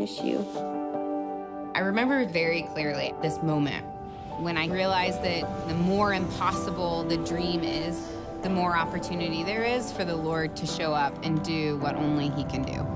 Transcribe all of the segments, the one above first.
issue. I remember very clearly this moment when I realized that the more impossible the dream is, the more opportunity there is for the Lord to show up and do what only He can do.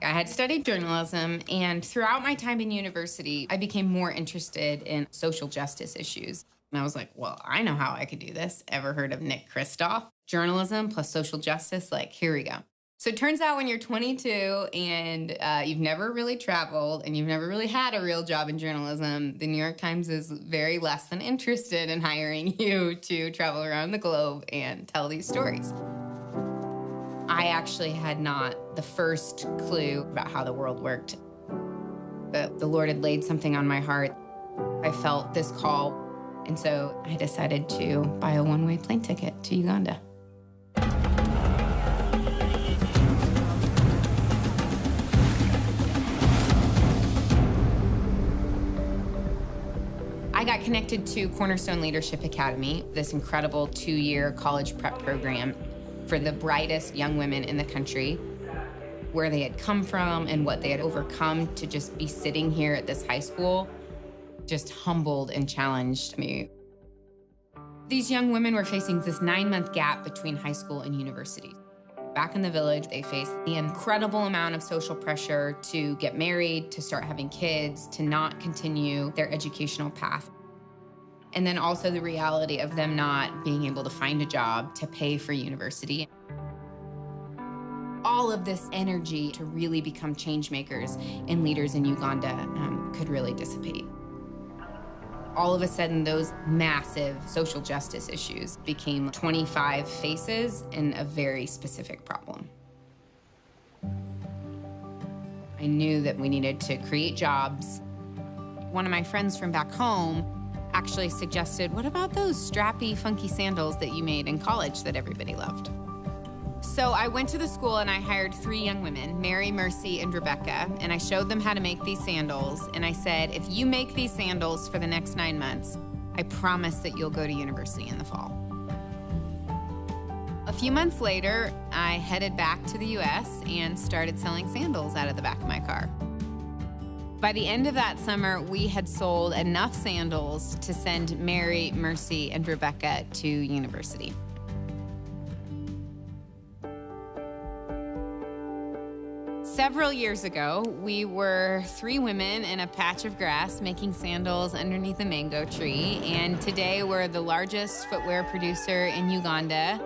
I had studied journalism, and throughout my time in university, I became more interested in social justice issues. And I was like, well, I know how I could do this. Ever heard of Nick Kristof? Journalism plus social justice, like, here we go. So it turns out when you're 22 and you've never really traveled and you've never really had a real job in journalism, the New York Times is very less than interested in hiring you to travel around the globe and tell these stories. I actually had not the first clue about how the world worked. But the Lord had laid something on my heart. I felt this call, and so I decided to buy a one-way plane ticket to Uganda. I got connected to Cornerstone Leadership Academy, this incredible 2-year college prep program for the brightest young women in the country, where they had come from and what they had overcome to just be sitting here at this high school just humbled and challenged me. These young women were facing this 9-month gap between high school and university. Back in the village, they faced the incredible amount of social pressure to get married, to start having kids, to not continue their educational path. And then also the reality of them not being able to find a job to pay for university. All of this energy to really become change makers and leaders in Uganda could really dissipate. All of a sudden, those massive social justice issues became 25 faces in a very specific problem. I knew that we needed to create jobs. One of my friends from back home actually suggested, what about those strappy, funky sandals that you made in college that everybody loved? So I went to the school and I hired 3 young women, Mary, Mercy, and Rebecca, and I showed them how to make these sandals. And I said, if you make these sandals for the next 9 months, I promise that you'll go to university in the fall. A few months later, I headed back to the US and started selling sandals out of the back of my car. By the end of that summer, we had sold enough sandals to send Mary, Mercy, and Rebecca to university. Several years ago, we were 3 women in a patch of grass making sandals underneath a mango tree, and today we're the largest footwear producer in Uganda.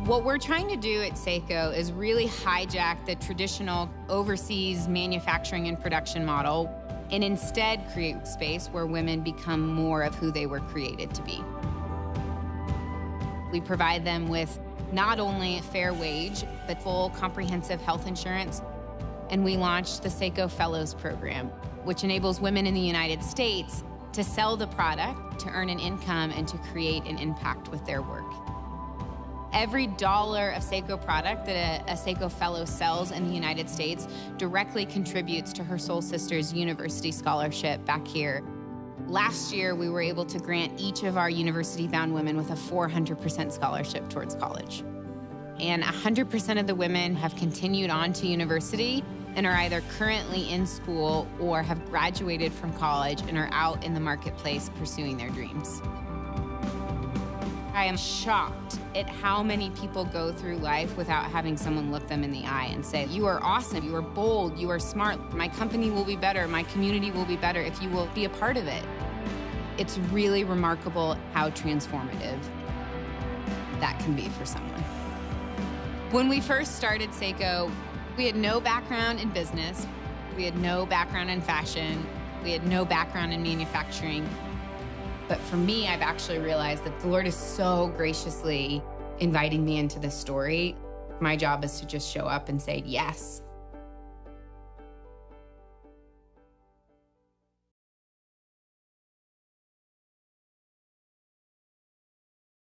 What we're trying to do at Sseko is really hijack the traditional overseas manufacturing and production model and instead create space where women become more of who they were created to be. We provide them with not only a fair wage, but full comprehensive health insurance. And we launched the Sseko Fellows Program, which enables women in the United States to sell the product, to earn an income, and to create an impact with their work. Every dollar of Sseko product that a Sseko Fellow sells in the United States directly contributes to her soul sister's university scholarship back here. Last year, we were able to grant each of our university-bound women with a 400% scholarship towards college. And 100% of the women have continued on to university and are either currently in school or have graduated from college and are out in the marketplace pursuing their dreams. I am shocked at how many people go through life without having someone look them in the eye and say, you are awesome, you are bold, you are smart, my company will be better, my community will be better if you will be a part of it. It's really remarkable how transformative that can be for someone. When we first started Sseko, we had no background in business, we had no background in fashion, we had no background in manufacturing. But for me, I've actually realized that the Lord is so graciously inviting me into this story. My job is to just show up and say yes.